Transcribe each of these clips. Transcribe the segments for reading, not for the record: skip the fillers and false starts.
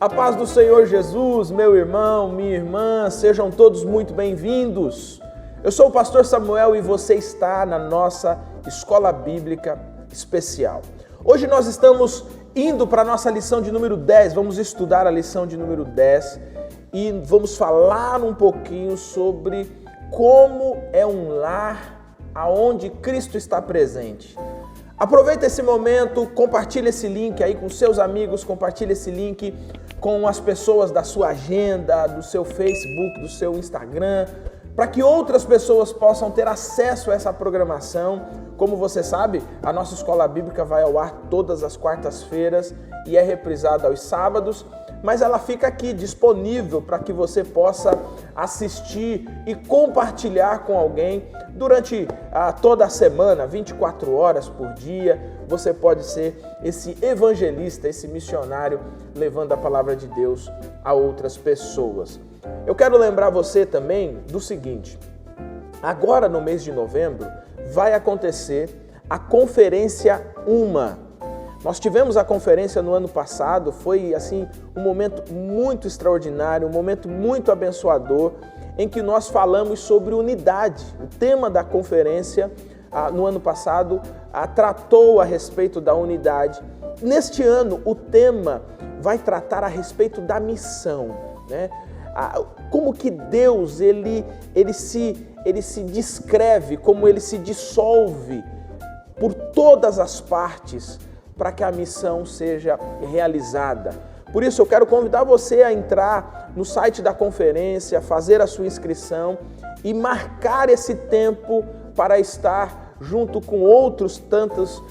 A paz do Senhor Jesus, meu irmão, minha irmã, sejam todos muito bem-vindos. Eu sou o pastor Samuel e você está na nossa Escola Bíblica Especial. Hoje nós estamos indo para a nossa lição de número 10, vamos estudar a lição de número 10 e vamos falar um pouquinho sobre como é um lar aonde Cristo está presente. Aproveita esse momento, compartilha esse link aí com seus amigos, compartilha esse link com as pessoas da sua agenda, do seu Facebook, do seu Instagram, para que outras pessoas possam ter acesso a essa programação. Como você sabe, a nossa Escola Bíblica vai ao ar todas as quartas-feiras e é reprisada aos sábados, mas ela fica aqui disponível para que você possa assistir e compartilhar com alguém durante toda a semana, 24 horas por dia. Você pode ser esse evangelista, esse missionário, levando a palavra de Deus a outras pessoas. Eu quero lembrar você também do seguinte: agora no mês de novembro vai acontecer a Conferência UMA. Nós tivemos a conferência no ano passado, foi assim um momento muito extraordinário, um momento muito abençoador, em que nós falamos sobre unidade. O tema da conferência no ano passado tratou a respeito da unidade. Neste ano o tema vai tratar a respeito da missão, né? Como que Deus ele se descreve, como ele se dissolve por todas as partes para que a missão seja realizada. Por isso eu quero convidar você a entrar no site da conferência, fazer a sua inscrição e marcar esse tempo para estar junto com outros tantos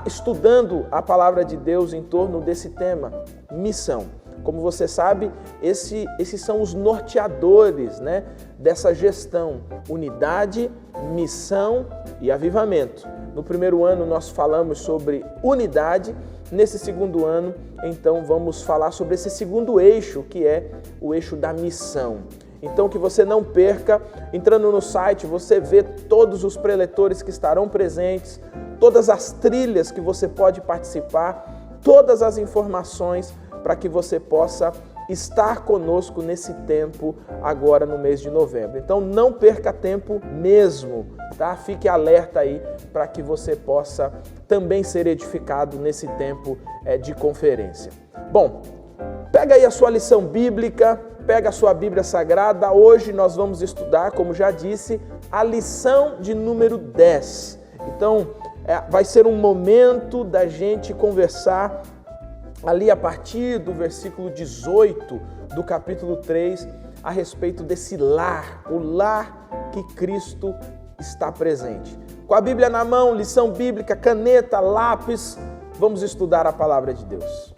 estudando a palavra de Deus em torno desse tema, missão. Como você sabe, esses são os norteadores, né, dessa gestão: unidade, missão e avivamento. No primeiro ano nós falamos sobre unidade, nesse segundo ano, então vamos falar sobre esse segundo eixo, que é o eixo da missão. Então que você não perca, entrando no site você vê todos os preletores que estarão presentes, todas as trilhas que você pode participar, todas as informações para que você possa estar conosco nesse tempo agora no mês de novembro. Então não perca tempo mesmo, tá? Fique alerta aí para que você possa também ser edificado nesse tempo de conferência. Bom, pega aí a sua lição bíblica, pega a sua Bíblia Sagrada. Hoje nós vamos estudar, como já disse, a lição de número 10. Então vai ser um momento da gente conversar ali a partir do versículo 18 do capítulo 3, a respeito desse lar, o lar que Cristo está presente. Com a Bíblia na mão, lição bíblica, caneta, lápis, vamos estudar a palavra de Deus.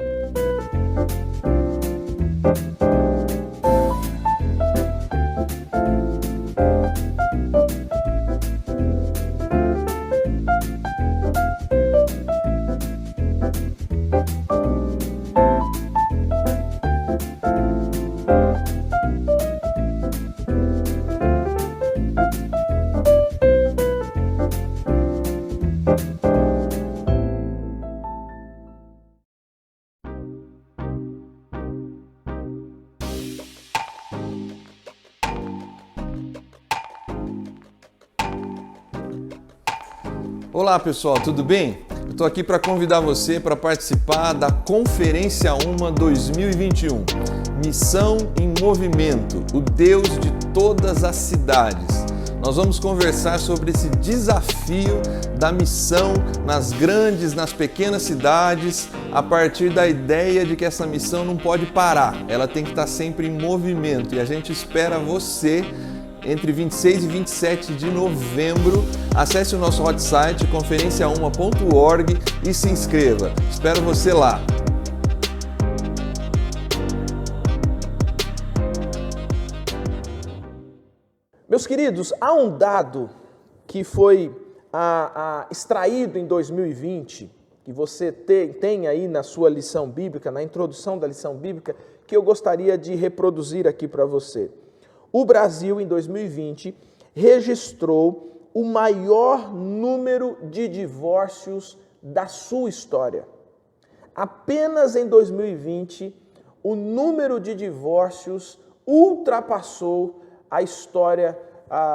Olá pessoal, tudo bem? Eu estou aqui para convidar você para participar da Conferência UMA 2021, Missão em Movimento, o Deus de todas as cidades. Nós vamos conversar sobre esse desafio da missão nas grandes, nas pequenas cidades, a partir da ideia de que essa missão não pode parar, ela tem que estar sempre em movimento, e a gente espera você entre 26 e 27 de novembro. Acesse o nosso hot site conferenciauma.org e se inscreva. Espero você lá. Meus queridos, há um dado que foi extraído em 2020, que você tem aí na sua lição bíblica, na introdução da lição bíblica, que eu gostaria de reproduzir aqui para você. O Brasil, em 2020, registrou o maior número de divórcios da sua história. Apenas em 2020, o número de divórcios ultrapassou a história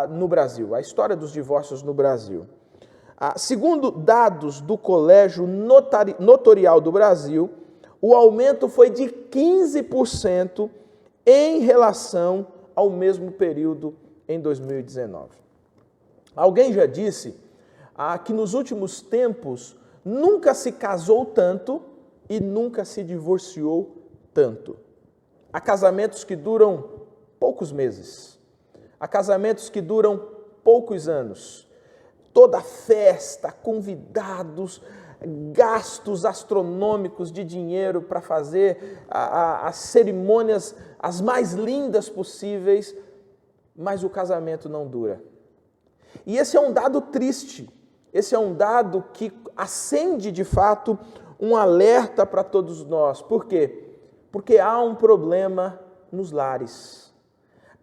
no Brasil, a história dos divórcios no Brasil. Segundo dados do Colégio Notorial do Brasil, o aumento foi de 15% em relação ao mesmo período em 2019. Alguém já disse que nos últimos tempos nunca se casou tanto e nunca se divorciou tanto. Há casamentos que duram poucos meses, há casamentos que duram poucos anos. Toda festa, convidados, gastos astronômicos de dinheiro para fazer as cerimônias as mais lindas possíveis, mas o casamento não dura. E esse é um dado triste, esse é um dado que acende de fato um alerta para todos nós. Por quê? Porque há um problema nos lares,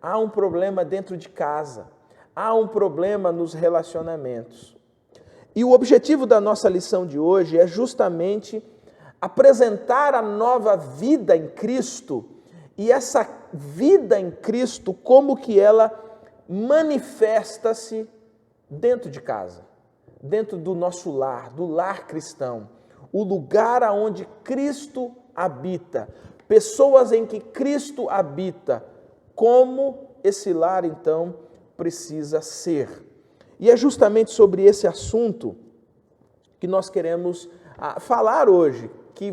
há um problema dentro de casa, há um problema nos relacionamentos. E o objetivo da nossa lição de hoje é justamente apresentar a nova vida em Cristo e essa vida em Cristo, como que ela manifesta-se dentro de casa, dentro do nosso lar, do lar cristão, o lugar aonde Cristo habita, pessoas em que Cristo habita, como esse lar então precisa ser. E é justamente sobre esse assunto que nós queremos falar hoje, que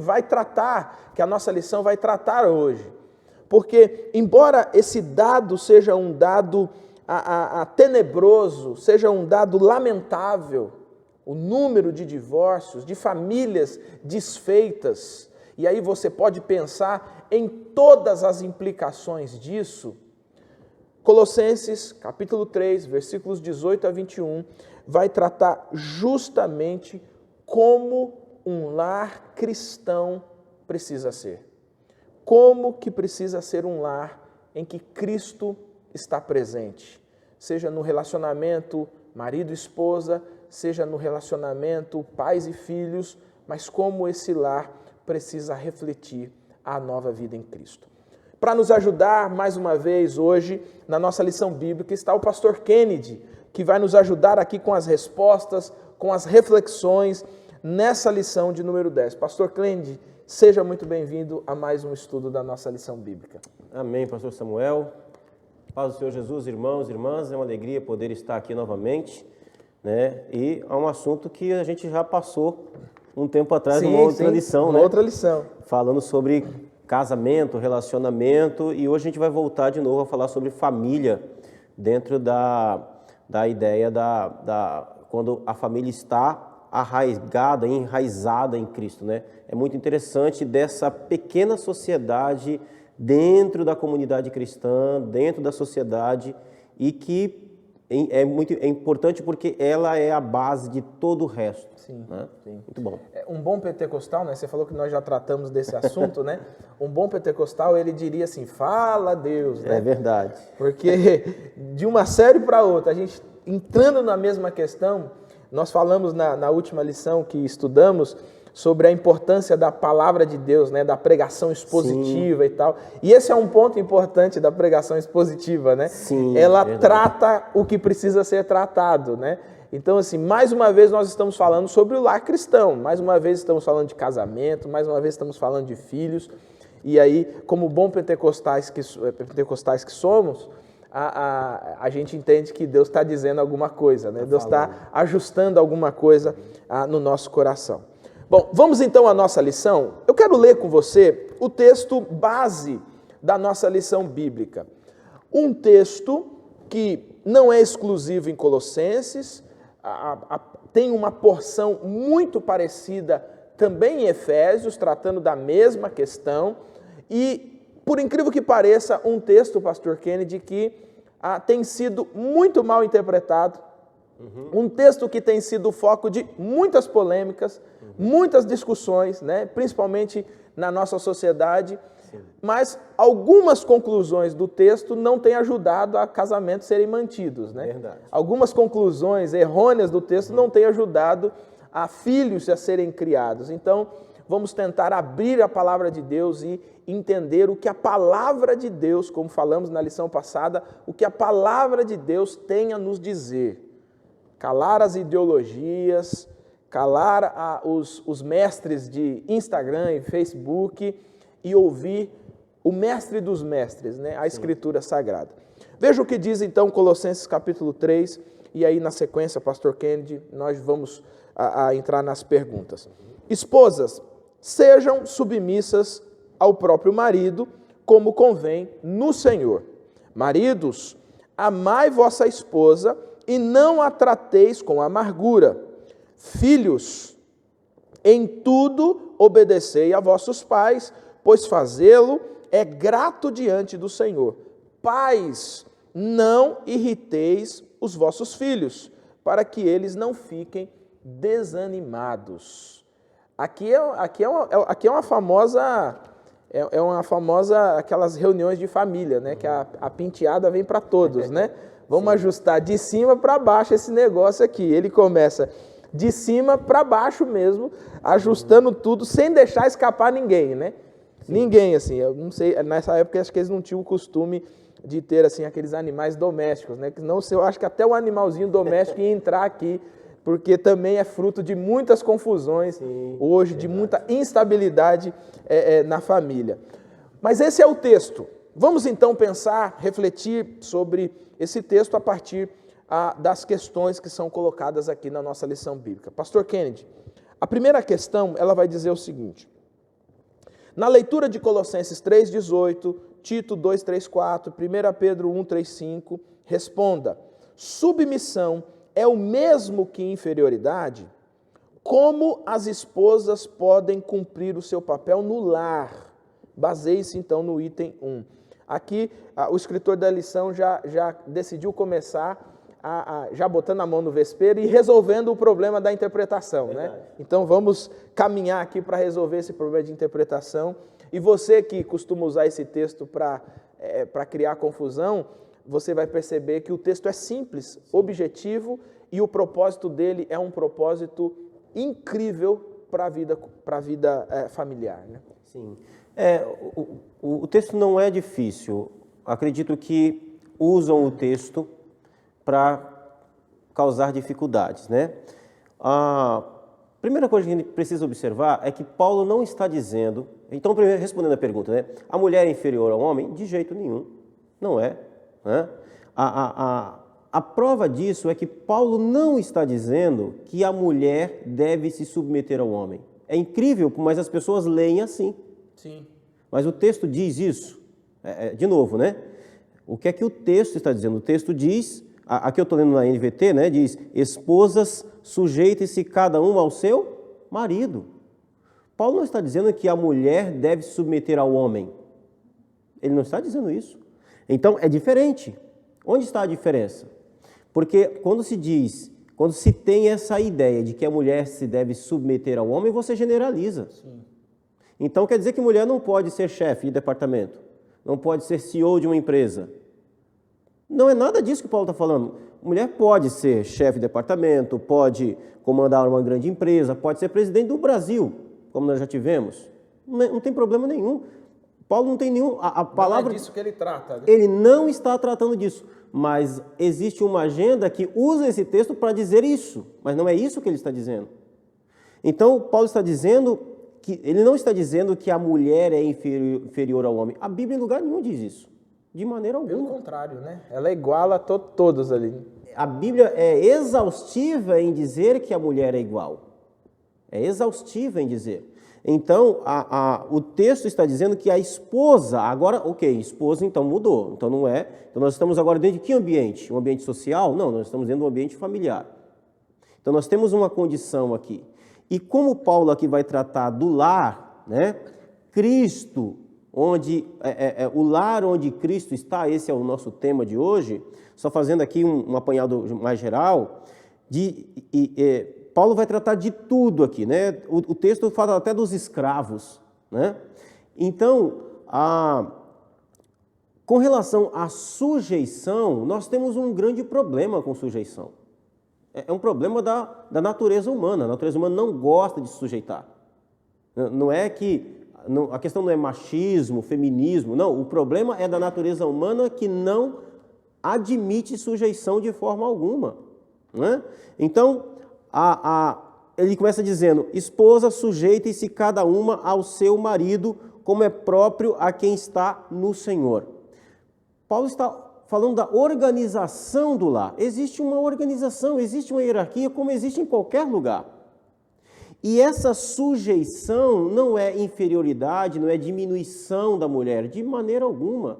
a nossa lição vai tratar hoje. Porque, embora esse dado seja um dado tenebroso, seja um dado lamentável, o número de divórcios, de famílias desfeitas, e aí você pode pensar em todas as implicações disso. Colossenses, capítulo 3, versículos 18 a 21, vai tratar justamente como um lar cristão precisa ser. Como que precisa ser um lar em que Cristo está presente. Seja no relacionamento marido e esposa, seja no relacionamento pais e filhos, mas como esse lar precisa refletir a nova vida em Cristo. Para nos ajudar, mais uma vez, hoje, na nossa lição bíblica, está o pastor Kennedy, que vai nos ajudar aqui com as respostas, com as reflexões, nessa lição de número 10. Pastor Kennedy, seja muito bem-vindo a mais um estudo da nossa lição bíblica. Amém, pastor Samuel. Paz do Senhor Jesus, irmãos e irmãs, é uma alegria poder estar aqui novamente, né? E é um assunto que a gente já passou um tempo atrás, numa outra lição, né? Outra lição. Falando sobre casamento, relacionamento, e hoje a gente vai voltar de novo a falar sobre família, dentro da ideia quando a família está enraizada em Cristo, né? É muito interessante dessa pequena sociedade dentro da comunidade cristã, dentro da sociedade, e que é importante porque ela é a base de todo o resto. Sim, né? sim. Muito bom. Um bom pentecostal, né? Você falou que nós já tratamos desse assunto, né? Um bom pentecostal, ele diria assim, fala a Deus, né? É verdade. Porque de uma série para outra, a gente entrando na mesma questão, nós falamos na última lição que estudamos sobre a importância da palavra de Deus, né, da pregação expositiva. Sim. E tal. E esse é um ponto importante da pregação expositiva, né? Sim, ela trata o que precisa ser tratado, né? Então, assim, mais uma vez nós estamos falando sobre o lar cristão, mais uma vez estamos falando de casamento, mais uma vez estamos falando de filhos. E aí, como bons pentecostais que somos, a gente entende que Deus está dizendo alguma coisa, né? Deus está ajustando alguma coisa no nosso coração. Bom, vamos então à nossa lição. Eu quero ler com você o texto base da nossa lição bíblica. Um texto que não é exclusivo em Colossenses, tem uma porção muito parecida também em Efésios, tratando da mesma questão, e, por incrível que pareça, um texto, pastor Kennedy, que tem sido muito mal interpretado, um texto que tem sido foco de muitas polêmicas, muitas discussões, né? Principalmente na nossa sociedade, mas algumas conclusões do texto não têm ajudado a casamentos serem mantidos, né? Verdade. Algumas conclusões errôneas do texto não têm ajudado a filhos a serem criados. Então, vamos tentar abrir a palavra de Deus e entender o que a palavra de Deus, como falamos na lição passada, o que a palavra de Deus tem a nos dizer. Calar as ideologias, calar os mestres de Instagram e Facebook e ouvir o mestre dos mestres, né? A Escritura Sagrada. Veja o que diz então Colossenses capítulo 3, e aí na sequência, pastor Kennedy, nós vamos entrar nas perguntas. Esposas, sejam submissas ao próprio marido, como convém no Senhor. Maridos, amai vossa esposa e não a trateis com amargura. Filhos, em tudo obedecei a vossos pais, pois fazê-lo é grato diante do Senhor. Pais, não irriteis os vossos filhos, para que eles não fiquem desanimados. Aqui é uma famosa, aquelas reuniões de família, né? Que a penteada vem para todos, né? Vamos ajustar de cima para baixo esse negócio aqui. Ele começa de cima para baixo mesmo, ajustando tudo, sem deixar escapar ninguém, né? Sim. Ninguém, assim, eu não sei, nessa época acho que eles não tinham o costume de ter, assim, aqueles animais domésticos, né? Que não, eu acho que até o animalzinho doméstico ia entrar aqui, porque também é fruto de muitas confusões hoje, de muita instabilidade na família. Mas esse é o texto. Vamos então pensar, refletir sobre esse texto a partir das questões que são colocadas aqui na nossa lição bíblica. Pastor Kennedy, a primeira questão, ela vai dizer o seguinte: na leitura de Colossenses 3,18, Tito 2,3,4, 1 Pedro 1,3,5, responda: submissão é o mesmo que inferioridade? Como as esposas podem cumprir o seu papel no lar? Baseie-se então no item 1. Aqui o escritor da lição já decidiu começar já botando a mão no vespeiro e resolvendo o problema da interpretação, né? Então vamos caminhar aqui para resolver esse problema de interpretação. E você que costuma usar esse texto para criar confusão, você vai perceber que o texto é simples, objetivo, e o propósito dele é um propósito incrível para a vida familiar, né? Sim. O texto não é difícil. Acredito que usam o texto para causar dificuldades, né? A primeira coisa que a gente precisa observar é que Paulo não está dizendo... Então, primeiro, respondendo a pergunta, né? A mulher é inferior ao homem? De jeito nenhum. Não é. Né? A prova disso é que Paulo não está dizendo que a mulher deve se submeter ao homem. É incrível, mas as pessoas leem assim. Sim. Mas o texto diz isso. De novo, né? O que é que o texto está dizendo? O texto diz, aqui eu estou lendo na NVT, né? Diz: esposas, sujeitem-se cada uma ao seu marido. Paulo não está dizendo que a mulher deve se submeter ao homem. Ele não está dizendo isso. Então, é diferente. Onde está a diferença? Porque quando se tem essa ideia de que a mulher se deve submeter ao homem, você generaliza. Sim. Então, quer dizer que mulher não pode ser chefe de departamento, não pode ser CEO de uma empresa. Não é nada disso que Paulo está falando. Mulher pode ser chefe de departamento, pode comandar uma grande empresa, pode ser presidente do Brasil, como nós já tivemos. Não tem problema nenhum. Paulo não tem nenhum... A palavra, não é disso que ele trata. Né? Ele não está tratando disso, mas existe uma agenda que usa esse texto para dizer isso, mas não é isso que ele está dizendo. Então, Paulo está dizendo que... Ele não está dizendo que a mulher é inferior ao homem. A Bíblia em lugar nenhum diz isso, de maneira alguma. Pelo contrário, né? Ela é igual a todos ali. A Bíblia é exaustiva em dizer que a mulher é igual. É exaustiva em dizer. Então, o texto está dizendo que a esposa, agora, esposa então mudou, então não é, então nós estamos agora dentro de que ambiente? Um ambiente social? Não, nós estamos dentro de um ambiente familiar. Então nós temos uma condição aqui. E como Paulo aqui vai tratar do lar, né? Cristo, o lar onde Cristo está, esse é o nosso tema de hoje, só fazendo aqui um apanhado mais geral, Paulo vai tratar de tudo aqui, né? O texto fala até dos escravos, né? Então, com relação à sujeição, nós temos um grande problema com sujeição. É um problema da natureza humana. A natureza humana não gosta de se sujeitar. Não é que a questão não é machismo, feminismo, não. O problema é da natureza humana que não admite sujeição de forma alguma. Né? Então, ele começa dizendo: esposa, sujeitem-se cada uma ao seu marido, como é próprio a quem está no Senhor. Paulo está falando da organização do lar. Existe uma organização, existe uma hierarquia, como existe em qualquer lugar. E essa sujeição não é inferioridade, não é diminuição da mulher, de maneira alguma.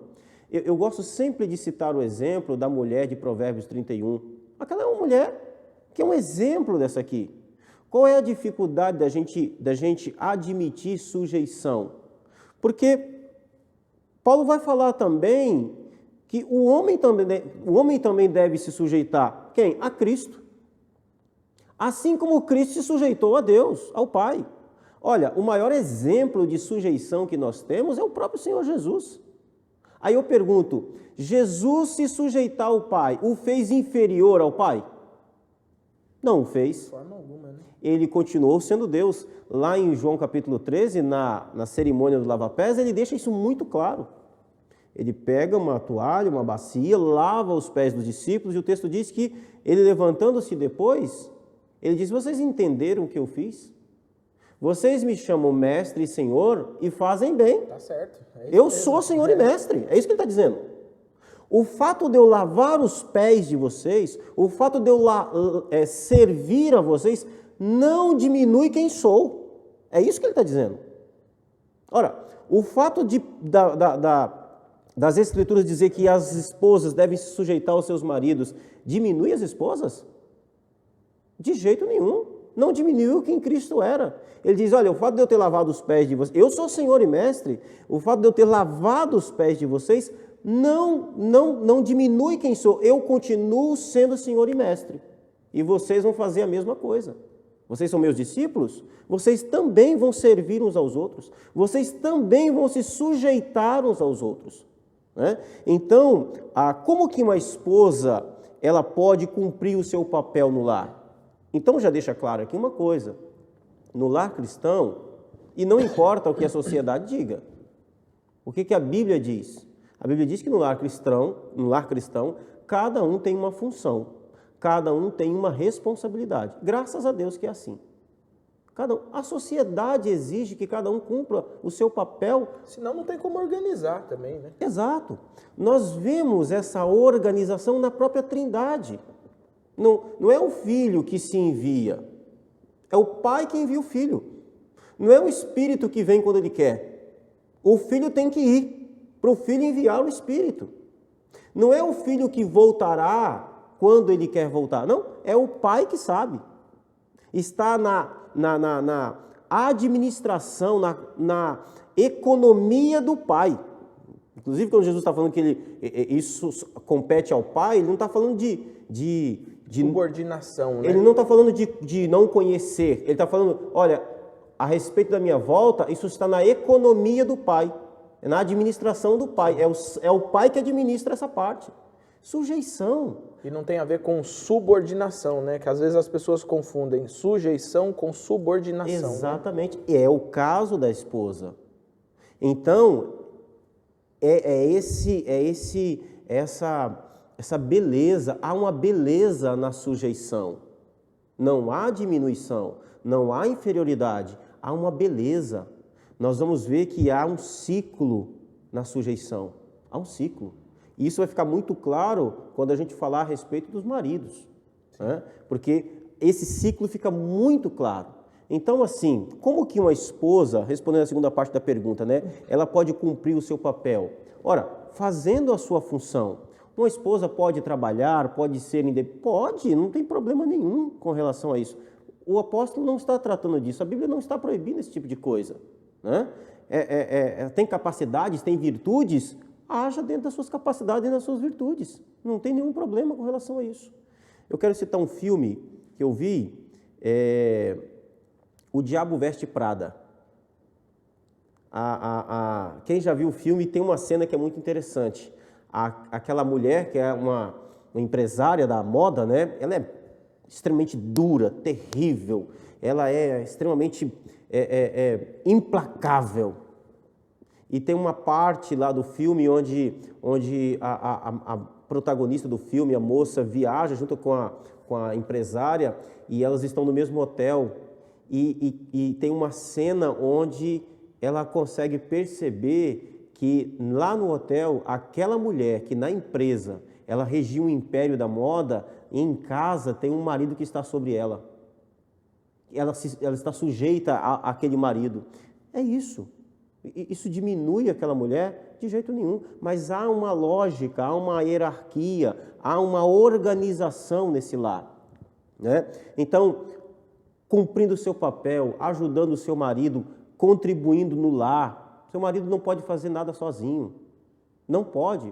Eu gosto sempre de citar o exemplo da mulher de Provérbios 31. Aquela é uma mulher que é um exemplo dessa aqui. Qual é a dificuldade da gente admitir sujeição? Porque Paulo vai falar também que o homem também deve se sujeitar. Quem? A Cristo. Assim como Cristo se sujeitou a Deus, ao Pai. Olha, o maior exemplo de sujeição que nós temos é o próprio Senhor Jesus. Aí eu pergunto, Jesus se sujeitar ao Pai, o fez inferior ao Pai? Não o fez. De forma alguma, né? Ele continuou sendo Deus. Lá em João capítulo 13, na cerimônia do lava-pés, ele deixa isso muito claro. Ele pega uma toalha, uma bacia, lava os pés dos discípulos, e o texto diz que ele, levantando-se depois, ele diz: vocês entenderam o que eu fiz? Vocês me chamam mestre e senhor e fazem bem. Tá certo. Eu sou senhor e mestre. É isso que ele está dizendo. O fato de eu lavar os pés de vocês, o fato de eu servir a vocês, não diminui quem sou. É isso que ele está dizendo. Ora, o fato das Escrituras dizer que as esposas devem se sujeitar aos seus maridos, diminui as esposas? De jeito nenhum. Não diminuiu quem Cristo era. Ele diz: olha, o fato de eu ter lavado os pés de vocês, eu sou Senhor e Mestre, o fato de eu ter lavado os pés de vocês não diminui quem sou. Eu continuo sendo Senhor e Mestre. E vocês vão fazer a mesma coisa. Vocês são meus discípulos, vocês também vão servir uns aos outros. Vocês também vão se sujeitar uns aos outros. Né? Então, como que uma esposa ela pode cumprir o seu papel no lar? Então já deixa claro aqui uma coisa: no lar cristão, e não importa o que a sociedade diga, o que a Bíblia diz? A Bíblia diz que no lar cristão, cada um tem uma função, cada um tem uma responsabilidade. Graças a Deus que é assim. A sociedade exige que cada um cumpra o seu papel. Senão não tem como organizar também, né? Exato. Nós vemos essa organização na própria Trindade. Não é o filho que se envia, é o pai que envia o filho. Não é o espírito que vem quando ele quer. O filho tem que ir para o filho enviar o espírito. Não é o filho que voltará quando ele quer voltar. Não, é o pai que sabe. Está na administração, na economia do pai. Inclusive, quando Jesus está falando que isso compete ao pai, ele não está falando de subordinação, né? Ele não está falando de não conhecer. Ele está falando: olha, a respeito da minha volta, isso está na economia do pai, é na administração do pai. É o pai que administra essa parte. Sujeição. E não tem a ver com subordinação, né? Que às vezes as pessoas confundem sujeição com subordinação. Exatamente. Né? É o caso da esposa. Então, essa beleza, há uma beleza na sujeição. Não há diminuição, não há inferioridade, há uma beleza. Nós vamos ver que há um ciclo na sujeição. Há um ciclo. E isso vai ficar muito claro quando a gente falar a respeito dos maridos. Né? Porque esse ciclo fica muito claro. Então, assim, como que uma esposa, respondendo a segunda parte da pergunta, né, ela pode cumprir o seu papel? Ora, fazendo a sua função. Uma esposa pode trabalhar, pode ser independente? Pode, não tem problema nenhum com relação a isso. O apóstolo não está tratando disso, a Bíblia não está proibindo esse tipo de coisa. Né? Tem capacidades, tem virtudes, haja dentro das suas capacidades e das suas virtudes. Não tem nenhum problema com relação a isso. Eu quero citar um filme que eu vi, O Diabo Veste Prada. Quem já viu o filme, tem uma cena que é muito interessante. Aquela mulher que é uma empresária da moda, né? Ela é extremamente dura, terrível, ela é extremamente implacável. E tem uma parte lá do filme onde a protagonista do filme, a moça, viaja junto com a empresária e elas estão no mesmo hotel. E tem uma cena onde ela consegue perceber que lá no hotel, aquela mulher que na empresa ela regia o império da moda, em casa tem um marido que está sobre ela. Ela está sujeita àquele marido. É isso. Isso diminui aquela mulher? De jeito nenhum. Mas há uma lógica, há uma hierarquia, há uma organização nesse lar, né? Então, cumprindo o seu papel, ajudando o seu marido, contribuindo no lar. Seu marido não pode fazer nada sozinho. Não pode,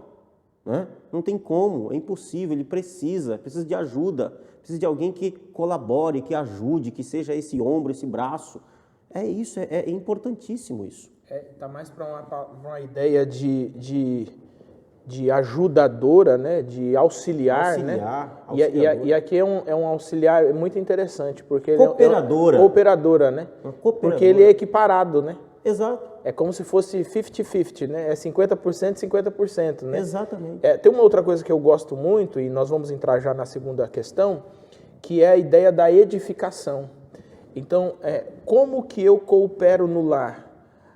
né? Não tem como, é impossível, ele precisa de ajuda, precisa de alguém que colabore, que ajude, que seja esse ombro, esse braço. É isso, é importantíssimo isso. Tá mais para uma ideia de ajudadora, né? De auxiliar, né? E aqui é um auxiliar muito interessante, porque cooperadora. Ele é cooperadora, né? Porque ele é equiparado, né? Exato. É como se fosse 50-50, né? É 50%, 50%, né? Exatamente. Tem uma outra coisa que eu gosto muito, e nós vamos entrar já na segunda questão, que é a ideia da edificação. Então, como que eu coopero no lar?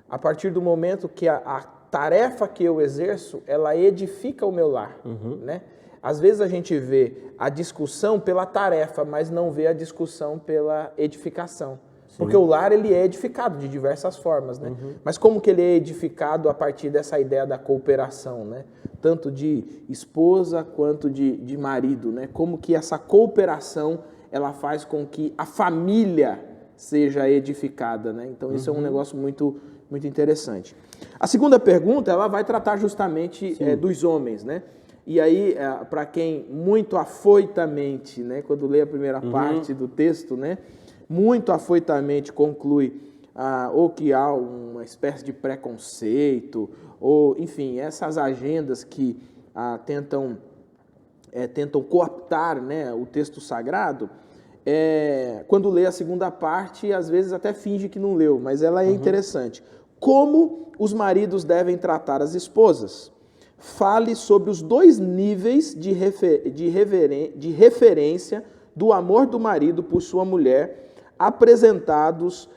A partir do momento que a tarefa que eu exerço, ela edifica o meu lar, né? Às vezes a gente vê a discussão pela tarefa, mas não vê a discussão pela edificação. Sim. Porque o lar, ele é edificado de diversas formas, né? Mas como que ele é edificado a partir dessa ideia da cooperação, né? Tanto de esposa quanto de marido, né? Como que essa cooperação, ela faz com que a família seja edificada, né? Então isso é um negócio muito interessante. A segunda pergunta, ela vai tratar justamente dos homens, né? E aí, para quem muito afoitamente, né, quando lê a primeira parte do texto, né, muito afoitamente conclui ou que há uma espécie de preconceito, ou, enfim, essas agendas que tentam cooptar, né, o texto sagrado, quando lê a segunda parte, às vezes até finge que não leu, mas ela é interessante. Como os maridos devem tratar as esposas? Fale sobre os dois níveis de referência do amor do marido por sua mulher, apresentados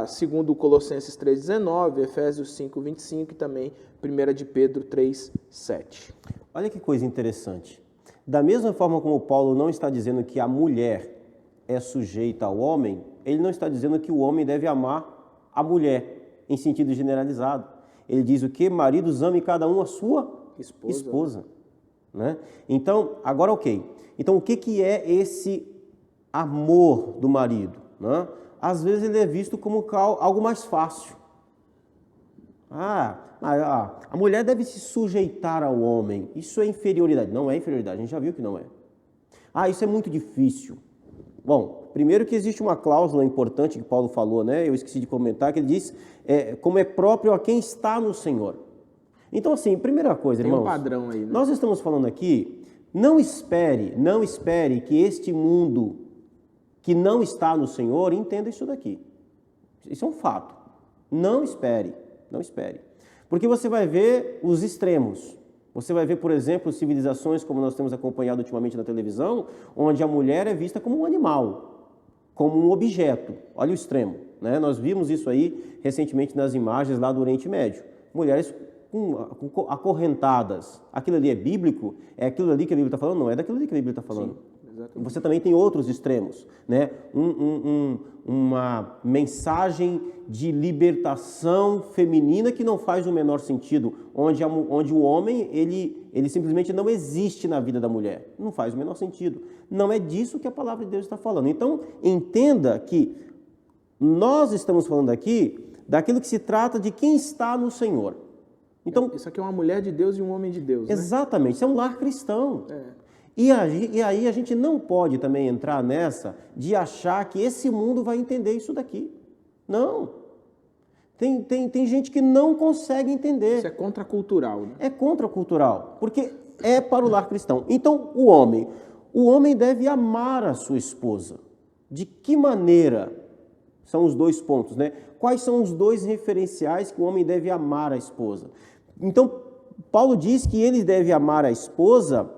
segundo Colossenses 3,19, Efésios 5,25 e também 1 de Pedro 3,7. Olha que coisa interessante. Da mesma forma como Paulo não está dizendo que a mulher é sujeita ao homem, ele não está dizendo que o homem deve amar a mulher, em sentido generalizado. Ele diz o quê? Maridos, amem cada um a sua esposa. Né? Então, agora ok. Então, o que é esse amor do marido? Né? Às vezes ele é visto como algo mais fácil. A mulher deve se sujeitar ao homem. Isso é inferioridade. Não é inferioridade, a gente já viu que não é. Isso é muito difícil. Bom, primeiro que existe uma cláusula importante que Paulo falou, né? Eu esqueci de comentar, que ele diz como é próprio a quem está no Senhor. Então, assim, primeira coisa, irmãos, tem um padrão aí, né? Nós estamos falando aqui, não espere que este mundo que não está no Senhor entenda isso daqui. Isso é um fato. Não espere. Porque você vai ver os extremos. Você vai ver, por exemplo, civilizações como nós temos acompanhado ultimamente na televisão, onde a mulher é vista como um animal, como um objeto. Olha o extremo, né? Nós vimos isso aí recentemente nas imagens lá do Oriente Médio. Mulheres acorrentadas. Aquilo ali é bíblico? É aquilo ali que a Bíblia está falando? Não é daquilo ali que a Bíblia está falando. Sim, exatamente. Você também tem outros extremos, né? Uma mensagem de libertação feminina que não faz o menor sentido, onde o homem ele simplesmente não existe na vida da mulher. Não faz o menor sentido. Não é disso que a palavra de Deus está falando. Então, entenda que nós estamos falando aqui daquilo que se trata de quem está no Senhor. Então, isso aqui é uma mulher de Deus e um homem de Deus, né? Exatamente, isso é um lar cristão. E aí a gente não pode também entrar nessa de achar que esse mundo vai entender isso daqui. Não. Tem gente que não consegue entender. Isso é contracultural, né? É contracultural, porque é para o lar cristão. Então, o homem deve amar a sua esposa. De que maneira? São os dois pontos, né? Quais são os dois referenciais que o homem deve amar a esposa? Então, Paulo diz que ele deve amar a esposa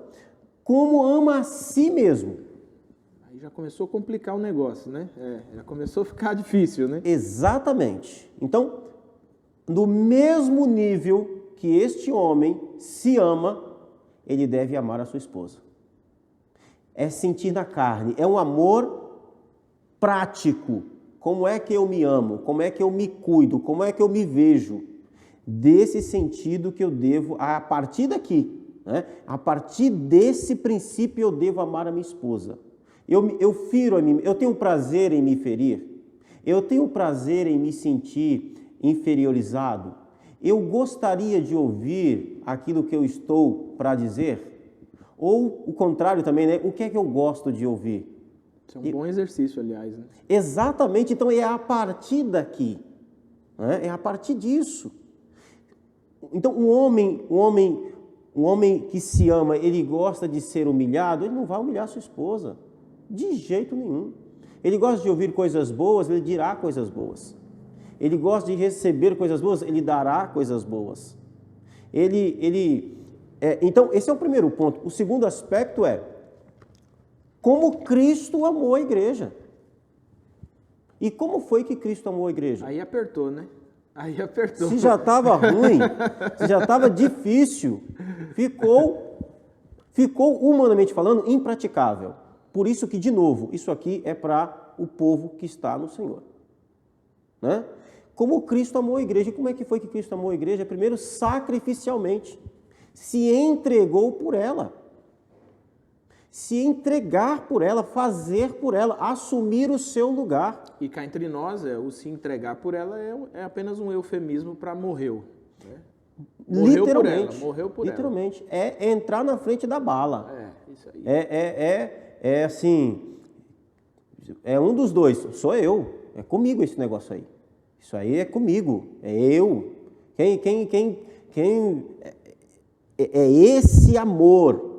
como ama a si mesmo. Aí já começou a complicar o negócio, né? Já começou a ficar difícil, né? Exatamente. Então, no mesmo nível que este homem se ama, ele deve amar a sua esposa. É sentir na carne, é um amor prático. Como é que eu me amo? Como é que eu me cuido? Como é que eu me vejo? Desse sentido que eu devo, a partir daqui, né? A partir desse princípio eu devo amar a minha esposa. Eu firo a mim, eu tenho prazer em me ferir, eu tenho prazer em me sentir inferiorizado, eu gostaria de ouvir aquilo que eu estou para dizer, ou o contrário também, né? O que é que eu gosto de ouvir? Isso é um bom exercício, aliás, né? Exatamente, então é a partir daqui, né? É a partir disso. Então um homem que se ama, ele gosta de ser humilhado, ele não vai humilhar sua esposa, de jeito nenhum. Ele gosta de ouvir coisas boas, ele dirá coisas boas. Ele gosta de receber coisas boas, ele dará coisas boas. Então, esse é o primeiro ponto. O segundo aspecto é como Cristo amou a igreja. E como foi que Cristo amou a igreja? Aí apertou, né? Aí apertou. Se já estava ruim, se já estava difícil, ficou, humanamente falando, impraticável. Por isso que, de novo, isso aqui é para o povo que está no Senhor. Né? Como Cristo amou a igreja. E como é que foi que Cristo amou a igreja? Primeiro, sacrificialmente. Se entregou por ela. Se entregar por ela, fazer por ela, assumir o seu lugar. E cá entre nós, o se entregar por ela é apenas um eufemismo para morreu. Né? Morreu por ela, morreu por literalmente. É entrar na frente da bala. Isso aí. É assim, é um dos dois, sou eu, é comigo esse negócio aí. Isso aí é comigo, é eu. É esse amor.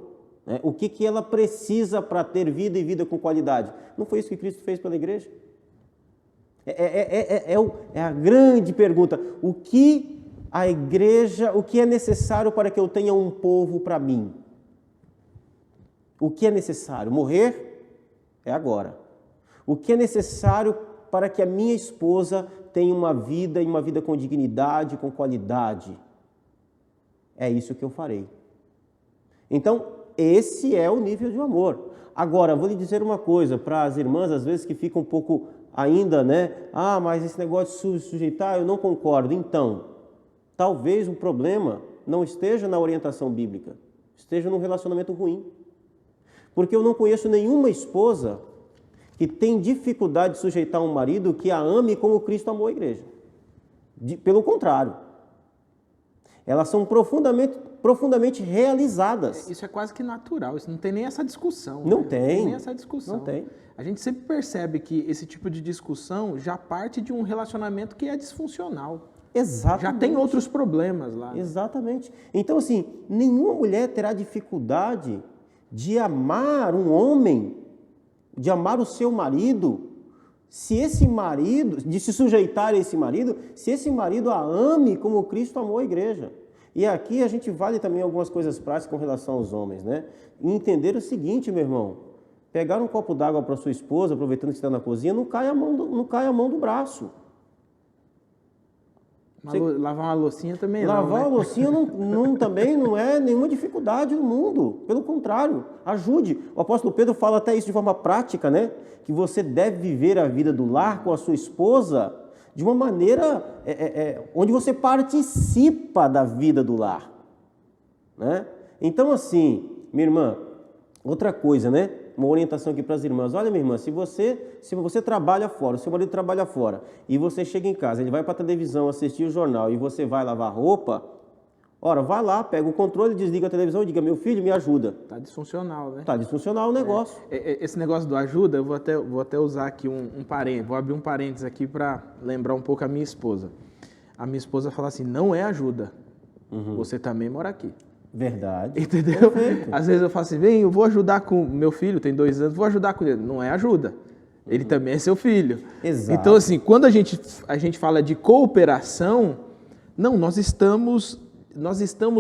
Né? O que ela precisa para ter vida e vida com qualidade? Não foi isso que Cristo fez pela igreja? É a grande pergunta. O que a igreja, o que é necessário para que eu tenha um povo para mim? O que é necessário? Morrer? É agora. O que é necessário para que a minha esposa tenha uma vida e uma vida com dignidade, com qualidade? É isso que eu farei. Então, esse é o nível de amor. Agora, vou lhe dizer uma coisa para as irmãs, às vezes, que ficam um pouco ainda, né? Ah, mas esse negócio de sujeitar, eu não concordo. Então, talvez o problema não esteja na orientação bíblica, esteja num relacionamento ruim. Porque eu não conheço nenhuma esposa que tem dificuldade de sujeitar um marido que a ame como Cristo amou a igreja. Pelo contrário. Elas são profundamente realizadas. Isso é quase que natural, isso não tem nem essa discussão. Não né? tem. Não tem nem essa discussão. Não tem. A gente sempre percebe que esse tipo de discussão já parte de um relacionamento que é disfuncional. Exatamente. Já tem outros problemas lá. Exatamente. Então, assim, nenhuma mulher terá dificuldade de amar um homem, de amar o seu marido, se esse marido, de se sujeitar a esse marido, se esse marido a ame como Cristo amou a igreja. E aqui a gente vale também algumas coisas práticas com relação aos homens, né? E entender o seguinte, meu irmão, pegar um copo d'água para sua esposa, aproveitando que você está na cozinha, não cai a mão do braço. Lavar uma loucinha também Lavar não, né? uma loucinha também não é nenhuma dificuldade no mundo. Pelo contrário, ajude. O apóstolo Pedro fala até isso de forma prática, né? Que você deve viver a vida do lar com a sua esposa de uma maneira onde você participa da vida do lar. Né? Então, assim, minha irmã, outra coisa, né? Uma orientação aqui para as irmãs. Olha, minha irmã, se você trabalha fora, o seu marido trabalha fora, e você chega em casa, ele vai para a televisão assistir o jornal e você vai lavar roupa, ora, vai lá, pega o controle, desliga a televisão e diga, meu filho, me ajuda. Tá disfuncional, né? Tá disfuncional o negócio. Esse negócio do ajuda, eu vou até usar aqui um parênteses, vou abrir um parênteses aqui para lembrar um pouco a minha esposa. A minha esposa fala assim, não é ajuda, você também mora aqui. Verdade. Entendeu? Perfeito. Às vezes eu falo assim, eu vou ajudar com meu filho, tem 2 anos, vou ajudar com ele. Não é ajuda. Ele também é seu filho. Exato. Então, assim, quando a gente fala de cooperação, não, nós estamos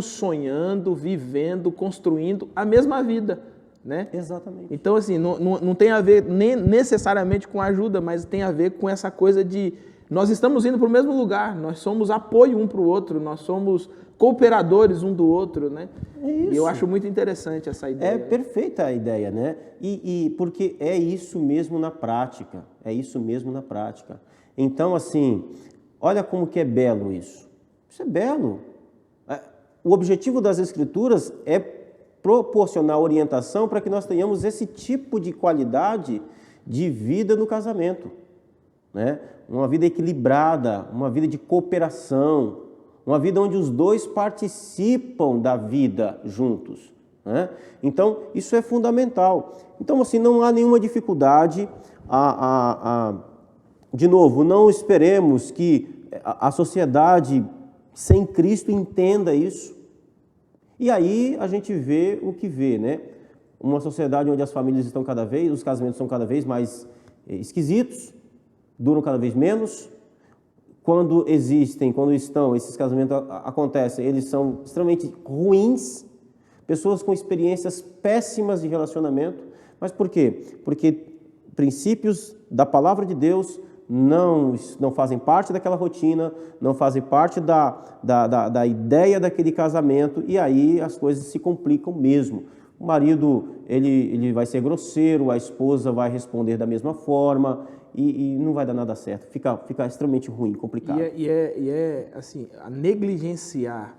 sonhando, vivendo, construindo a mesma vida, né? Exatamente. Então, assim, não tem a ver nem necessariamente com ajuda, mas tem a ver com essa coisa de nós estamos indo para o mesmo lugar, nós somos apoio um para o outro, nós somos cooperadores um do outro, né? E eu acho muito interessante essa ideia. É perfeita a ideia, né? Porque é isso mesmo na prática, é isso mesmo na prática. Então, assim, olha como que é belo isso. Isso é belo. O objetivo das Escrituras é proporcionar orientação para que nós tenhamos esse tipo de qualidade de vida no casamento, né? Uma vida equilibrada, uma vida de cooperação, uma vida onde os dois participam da vida juntos, né? Então, isso é fundamental. Então, assim, não há nenhuma dificuldade. De novo, não esperemos que a sociedade sem Cristo entenda isso. E aí a gente vê o que vê, né? Uma sociedade onde as famílias estão os casamentos são cada vez mais esquisitos, duram cada vez menos. Quando esses casamentos acontecem, eles são extremamente ruins, pessoas com experiências péssimas de relacionamento. Mas por quê? Porque princípios da palavra de Deus não fazem parte daquela rotina, não fazem parte da ideia daquele casamento, e aí as coisas se complicam mesmo. O marido ele vai ser grosseiro, a esposa vai responder da mesma forma, e não vai dar nada certo, fica extremamente ruim, complicado. Assim, a negligenciar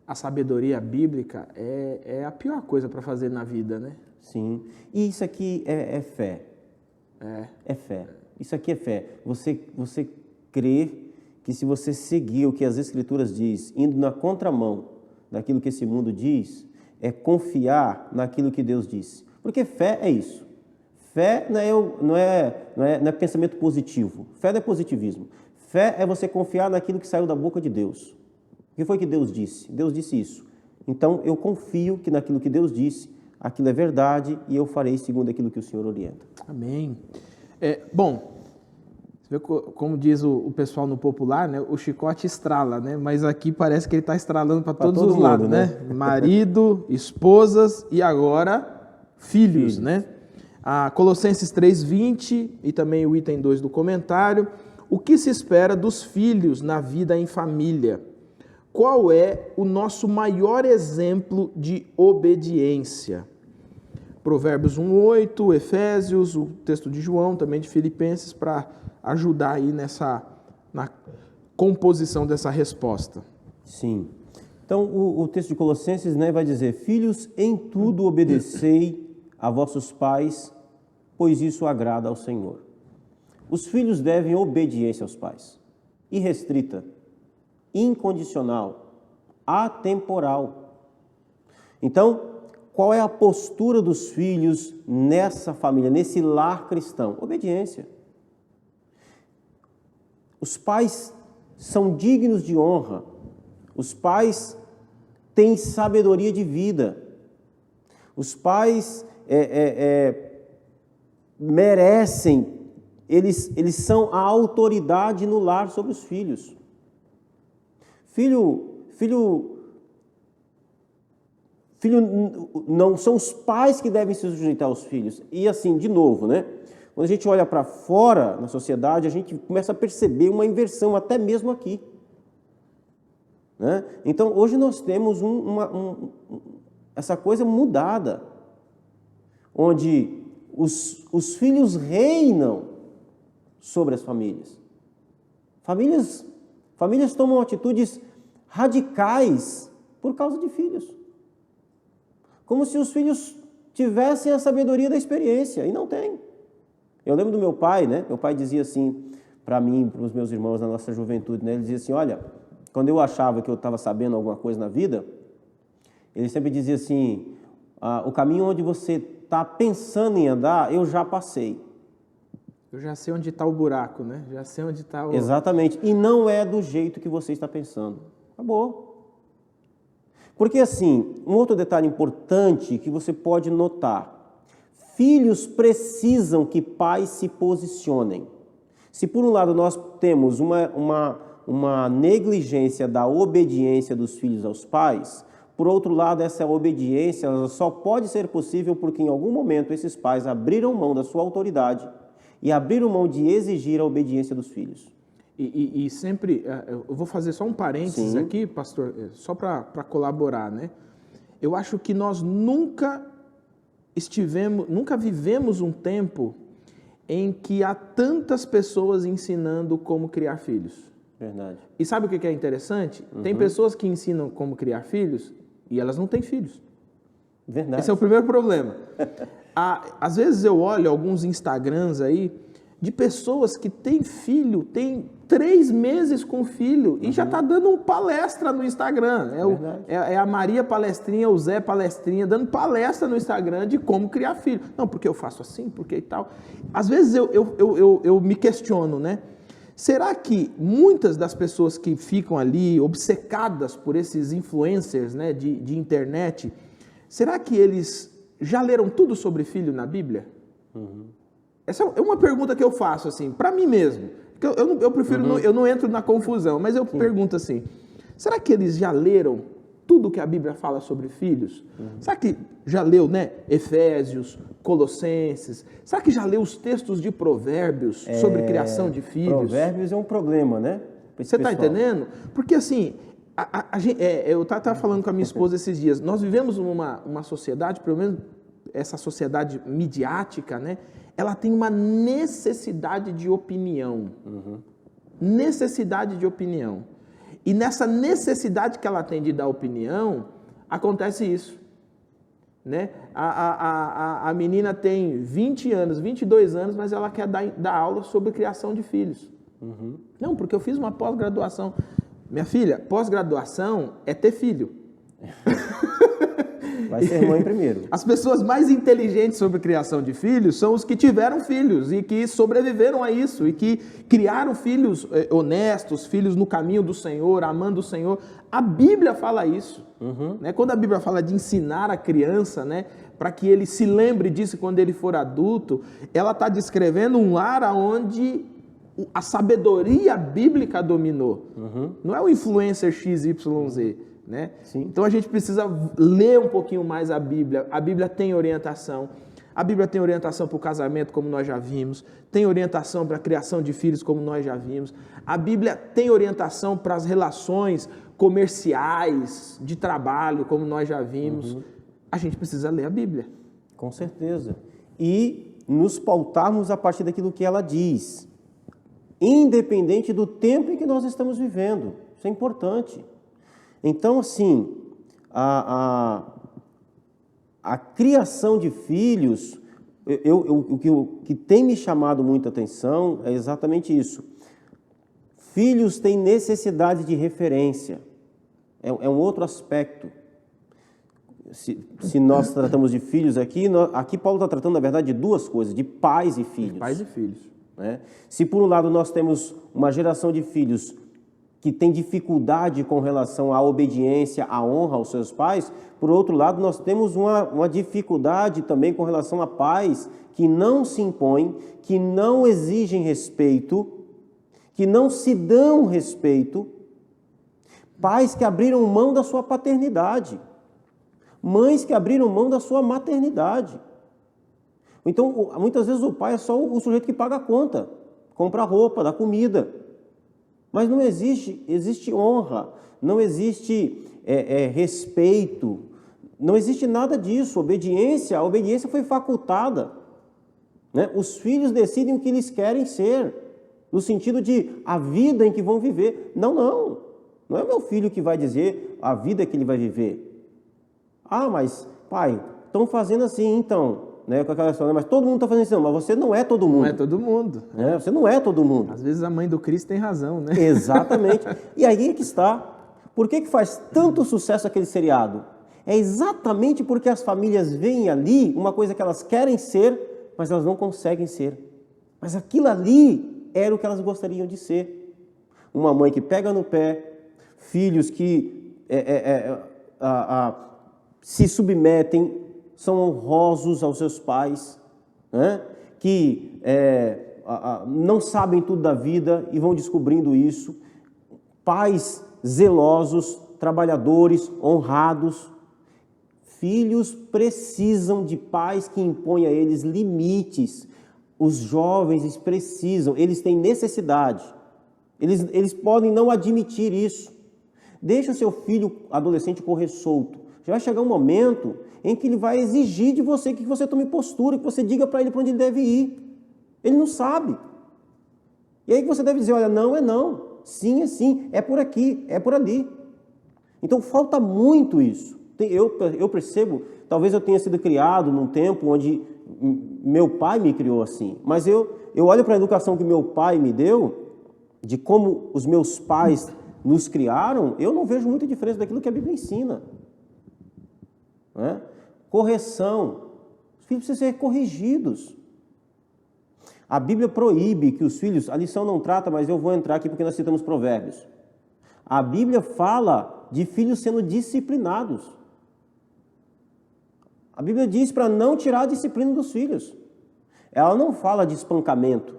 a sabedoria bíblica é a pior coisa para fazer na vida, né? Sim, e isso aqui é fé. É fé. Isso aqui é fé. Você crer que se você seguir o que as Escrituras diz, indo na contramão daquilo que esse mundo diz, é confiar naquilo que Deus disse. Porque fé é isso. Fé não é pensamento positivo. Fé não é positivismo. Fé é você confiar naquilo que saiu da boca de Deus. O que foi que Deus disse? Deus disse isso. Então eu confio que naquilo que Deus disse, aquilo é verdade e eu farei segundo aquilo que o Senhor orienta. Amém. Bom, você vê como diz o pessoal no popular, né? O chicote estrala, né? Mas aqui parece que ele está estralando para todos os lados, né? Marido, esposas e agora filhos, né? Colossenses 3:20 e também o item 2 do comentário. O que se espera dos filhos na vida em família? Qual é o nosso maior exemplo de obediência? Provérbios 1:8, Efésios, o texto de João, também de Filipenses, para ajudar aí na composição dessa resposta. Sim. Então, o texto de Colossenses, né, vai dizer: filhos, em tudo obedecei a vossos pais, pois isso agrada ao Senhor. Os filhos devem obediência aos pais, irrestrita, incondicional, atemporal. Então, qual é a postura dos filhos nessa família, nesse lar cristão? Obediência. Os pais são dignos de honra. Os pais têm sabedoria de vida. Os pais merecem, eles são a autoridade no lar sobre os filhos. Filho, não são os pais que devem se sujeitar aos filhos. E assim, de novo, né? Quando a gente olha para fora na sociedade, a gente começa a perceber uma inversão, até mesmo aqui, né? Então, hoje nós temos essa coisa mudada, onde os filhos reinam sobre as famílias. Famílias tomam atitudes radicais por causa de filhos. Como se os filhos tivessem a sabedoria da experiência, e não tem. Eu lembro do meu pai, né? Meu pai dizia assim para mim, para os meus irmãos na nossa juventude, né? Ele dizia assim: olha, quando eu achava que eu estava sabendo alguma coisa na vida, ele sempre dizia assim: o caminho onde você está pensando em andar, eu já passei. Eu já sei onde está o buraco, né? Já sei onde está o... Exatamente. E não é do jeito que você está pensando. Acabou. Porque assim, um outro detalhe importante que você pode notar: filhos precisam que pais se posicionem. Se por um lado nós temos uma negligência da obediência dos filhos aos pais, por outro lado, essa obediência ela só pode ser possível porque em algum momento esses pais abriram mão da sua autoridade e abriram mão de exigir a obediência dos filhos. E sempre, eu vou fazer só um parênteses aqui, pastor, só para colaborar, né? Eu acho que nós nunca vivemos um tempo em que há tantas pessoas ensinando como criar filhos. Verdade. E sabe o que é interessante? Tem pessoas que ensinam como criar filhos e elas não têm filhos. Verdade. Esse é o primeiro problema. Às vezes eu olho alguns Instagrams aí de pessoas que têm filho, tem 3 meses com filho e já está dando palestra no Instagram. É a Maria Palestrinha, o Zé Palestrinha, dando palestra no Instagram de como criar filho. Não, porque eu faço assim, porque e tal. Às vezes eu me questiono, né? Será que muitas das pessoas que ficam ali obcecadas por esses influencers, né, de internet, será que eles já leram tudo sobre filho na Bíblia? Essa é uma pergunta que eu faço, assim, para mim mesmo. Eu prefiro, eu não entro na confusão, mas eu pergunto assim, será que eles já leram tudo que a Bíblia fala sobre filhos? Será que já leu, né, Efésios, Colossenses? Será que já leu os textos de Provérbios sobre criação de filhos? Provérbios é um problema, né? Você está entendendo? Porque assim, eu estava falando com a minha esposa esses dias, nós vivemos uma sociedade, pelo menos essa sociedade midiática, né? Ela tem uma necessidade de opinião. Necessidade de opinião. E nessa necessidade que ela tem de dar opinião, acontece isso. Né? A menina tem 20 anos, 22 anos, mas ela quer dar aula sobre criação de filhos. Não, porque eu fiz uma pós-graduação. Minha filha, pós-graduação é ter filho. Vai ser mãe primeiro. As pessoas mais inteligentes sobre criação de filhos são os que tiveram filhos e que sobreviveram a isso e que criaram filhos honestos, filhos no caminho do Senhor, amando o Senhor. A Bíblia fala isso. Né? Quando a Bíblia fala de ensinar a criança, né, para que ele se lembre disso quando ele for adulto, ela está descrevendo um lar onde a sabedoria bíblica dominou. Não é o influencer XYZ. Né? Então a gente precisa ler um pouquinho mais a Bíblia. A Bíblia tem orientação. A Bíblia tem orientação para o casamento, como nós já vimos. Tem orientação para a criação de filhos, como nós já vimos. A Bíblia tem orientação para as relações comerciais, de trabalho, como nós já vimos. A gente precisa ler a Bíblia. Com certeza. E nos pautarmos a partir daquilo que ela diz. Independente do tempo em que nós estamos vivendo. Isso é importante. Então, assim, a criação de filhos, o que tem me chamado muita atenção é exatamente isso. Filhos têm necessidade de referência. É um outro aspecto. Se nós tratamos de filhos aqui Paulo está tratando, na verdade, de duas coisas, de pais e filhos. Pais e filhos. Né? Se, por um lado, nós temos uma geração de filhos que tem dificuldade com relação à obediência, à honra aos seus pais, por outro lado, nós temos uma dificuldade também com relação a pais que não se impõem, que não exigem respeito, que não se dão respeito, pais que abriram mão da sua paternidade, mães que abriram mão da sua maternidade. Então, muitas vezes o pai é só o sujeito que paga a conta, compra a roupa, dá comida. Mas não existe honra, não existe respeito, não existe nada disso. A obediência foi facultada. Né? Os filhos decidem o que eles querem ser, no sentido de a vida em que vão viver. Não é meu filho que vai dizer a vida que ele vai viver. Ah, mas pai, estão fazendo assim então. Né, com aquela história, mas todo mundo está fazendo isso, mas você não é todo mundo. Não é todo mundo. Né? Você não é todo mundo. Às vezes a mãe do Cristo tem razão, né? Exatamente. E aí é que está. Por que faz tanto sucesso aquele seriado? É exatamente porque as famílias veem ali uma coisa que elas querem ser, mas elas não conseguem ser. Mas aquilo ali era o que elas gostariam de ser. Uma mãe que pega no pé, filhos que se submetem, são honrosos aos seus pais, né? Que não sabem tudo da vida e vão descobrindo isso. Pais zelosos, trabalhadores, honrados. Filhos precisam de pais que impõem a eles limites. Os jovens precisam, eles têm necessidade. Eles podem não admitir isso. Deixa o seu filho adolescente correr solto. Já vai chegar um momento em que ele vai exigir de você que você tome postura, que você diga para ele para onde ele deve ir. Ele não sabe. E aí que você deve dizer, olha, não é não, sim é sim, é por aqui, é por ali. Então falta muito isso. Eu percebo, talvez eu tenha sido criado num tempo onde meu pai me criou assim, mas eu olho para a educação que meu pai me deu, de como os meus pais nos criaram, eu não vejo muita diferença daquilo que a Bíblia ensina. Né? Correção. Os filhos precisam ser corrigidos. A Bíblia proíbe que os filhos, a lição não trata, mas eu vou entrar aqui porque nós citamos Provérbios. A Bíblia fala de filhos sendo disciplinados. A Bíblia diz para não tirar a disciplina dos filhos. Ela não fala de espancamento.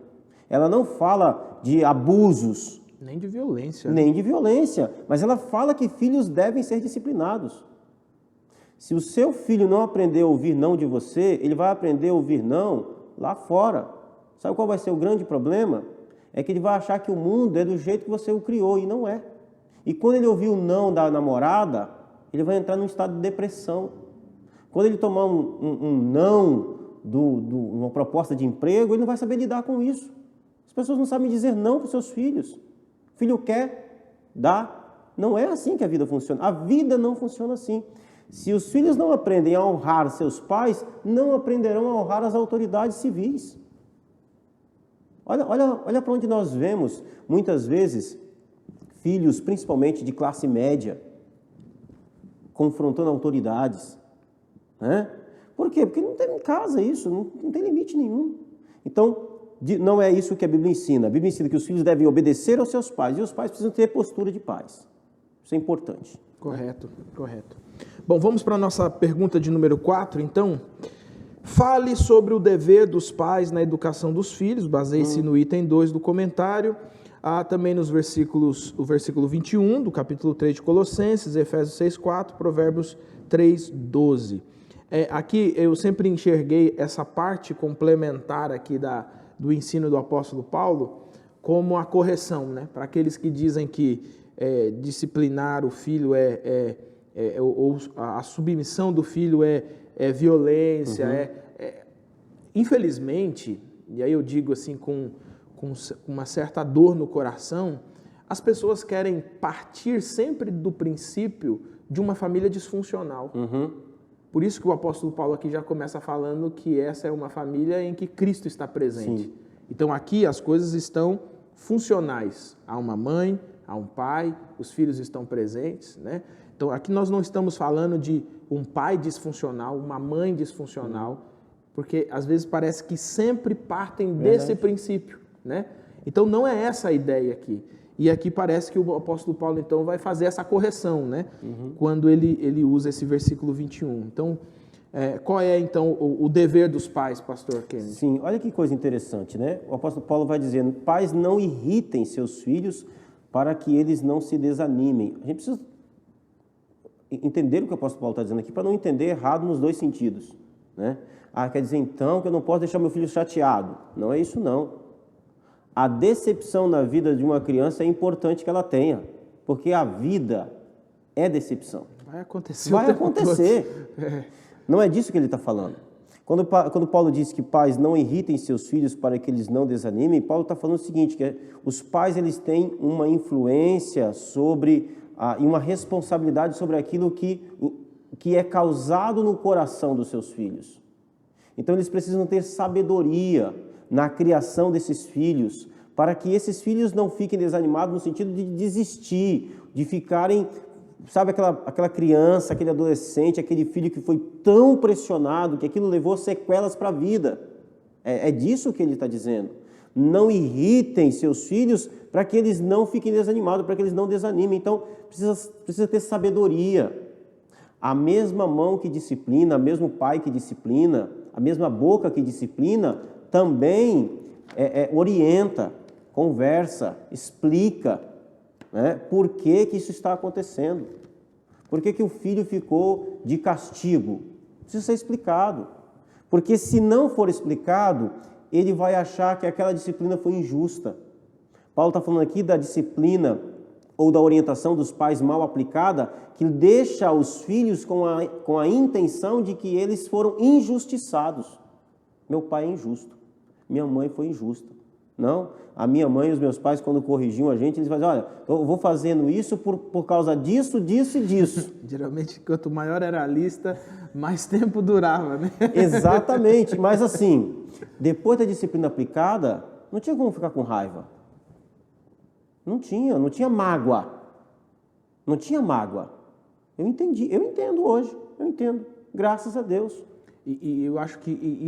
Ela não fala de abusos. Nem de violência. Nem de violência. Mas ela fala que filhos devem ser disciplinados. Se o seu filho não aprender a ouvir não de você, ele vai aprender a ouvir não lá fora. Sabe qual vai ser o grande problema? É que ele vai achar que o mundo é do jeito que você o criou, e não é. E quando ele ouvir o não da namorada, ele vai entrar num estado de depressão. Quando ele tomar um não uma proposta de emprego, ele não vai saber lidar com isso. As pessoas não sabem dizer não para os seus filhos. O filho quer, dá. Não é assim que a vida funciona. A vida não funciona assim. Se os filhos não aprendem a honrar seus pais, não aprenderão a honrar as autoridades civis. Olha para onde nós vemos, muitas vezes, filhos, principalmente de classe média, confrontando autoridades. Né? Por quê? Porque não tem em casa isso, não tem limite nenhum. Então, não é isso que a Bíblia ensina. A Bíblia ensina que os filhos devem obedecer aos seus pais, e os pais precisam ter postura de pais. Isso é importante. Correto, correto. Bom, vamos para a nossa pergunta de número 4, então. Fale sobre o dever dos pais na educação dos filhos, baseie-se no item 2 do comentário, também nos versículos, o versículo 21 do capítulo 3 de Colossenses, Efésios 6:4, Provérbios 3:12. Aqui eu sempre enxerguei essa parte complementar aqui do ensino do apóstolo Paulo como a correção, né? Para aqueles que dizem que disciplinar o filho ou a submissão do filho é violência, infelizmente, e aí eu digo assim com uma certa dor no coração, as pessoas querem partir sempre do princípio de uma família disfuncional. Por isso que o apóstolo Paulo aqui já começa falando que essa é uma família em que Cristo está presente. Sim. Então aqui as coisas estão funcionais. Há uma mãe, há um pai, os filhos estão presentes, né? Então aqui nós não estamos falando de um pai disfuncional, uma mãe disfuncional, porque às vezes parece que sempre partem desse princípio, né? Então não é essa a ideia aqui. E aqui parece que o apóstolo Paulo, então, vai fazer essa correção, né? Quando ele usa esse versículo 21. Então, qual é, então, o dever dos pais, pastor Kennedy? Sim, olha que coisa interessante, né? O apóstolo Paulo vai dizendo, pais não irritem seus filhos para que eles não se desanimem. A gente precisa entender o que o apóstolo Paulo está dizendo aqui, para não entender errado nos dois sentidos, né? Quer dizer, então, que eu não posso deixar meu filho chateado. Não é isso, não. A decepção na vida de uma criança é importante que ela tenha, porque a vida é decepção. Vai acontecer. Vai acontecer. Não é disso que ele está falando. Quando Paulo diz que pais não irritem seus filhos para que eles não desanimem, Paulo está falando o seguinte, que os pais eles têm uma influência sobre e uma responsabilidade sobre aquilo que é causado no coração dos seus filhos. Então eles precisam ter sabedoria na criação desses filhos, para que esses filhos não fiquem desanimados no sentido de desistir, de ficarem, sabe, aquela criança, aquele adolescente, aquele filho que foi tão pressionado que aquilo levou sequelas para a vida. É disso que ele está dizendo. Não irritem seus filhos para que eles não fiquem desanimados, para que eles não desanimem. Então, precisa ter sabedoria. A mesma mão que disciplina, o mesmo pai que disciplina, a mesma boca que disciplina, também orienta, conversa, explica, né, por que isso está acontecendo. Por que o filho ficou de castigo? Precisa ser explicado. Porque se não for explicado, ele vai achar que aquela disciplina foi injusta. Paulo está falando aqui da disciplina ou da orientação dos pais mal aplicada, que deixa os filhos com a intenção de que eles foram injustiçados. Meu pai é injusto, minha mãe foi injusta. Não, a minha mãe e os meus pais, quando corrigiam a gente, eles faziam, olha, eu vou fazendo isso por causa disso, disso e disso. Geralmente, quanto maior era a lista, mais tempo durava, né? Exatamente, mas assim, depois da disciplina aplicada, não tinha como ficar com raiva. Não tinha mágoa. Não tinha mágoa. Eu entendo hoje, graças a Deus. E eu acho que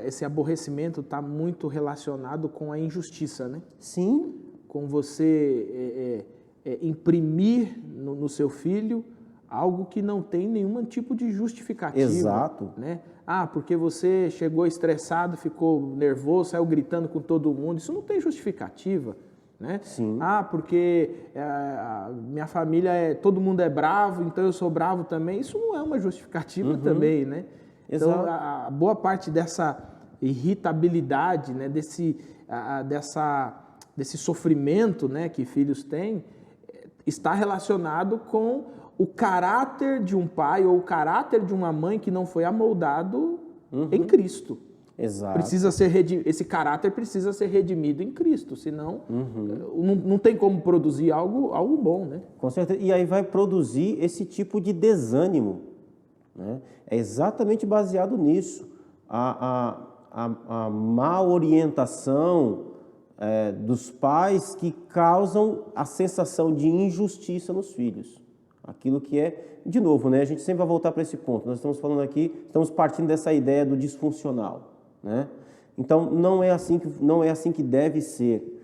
esse aborrecimento está muito relacionado com a injustiça, né? Sim. Com você imprimir no seu filho algo que não tem nenhum tipo de justificativa. Exato. Né? Porque você chegou estressado, ficou nervoso, saiu gritando com todo mundo. Isso não tem justificativa. Né? Sim. Porque minha família todo mundo é bravo, então eu sou bravo também. Isso não é uma justificativa também, né? Então, a boa parte dessa irritabilidade, né, desse sofrimento, né, que filhos têm, está relacionado com o caráter de um pai ou o caráter de uma mãe que não foi amoldado em Cristo. Exato. Esse caráter precisa ser redimido em Cristo, senão não tem como produzir algo bom, né? Com certeza. E aí vai produzir esse tipo de desânimo, né? É exatamente baseado nisso. A má orientação dos pais que causam a sensação de injustiça nos filhos. Aquilo que de novo, né? A gente sempre vai voltar para esse ponto. Nós estamos falando aqui, estamos partindo dessa ideia do disfuncional. Né? Então, não é assim que deve ser.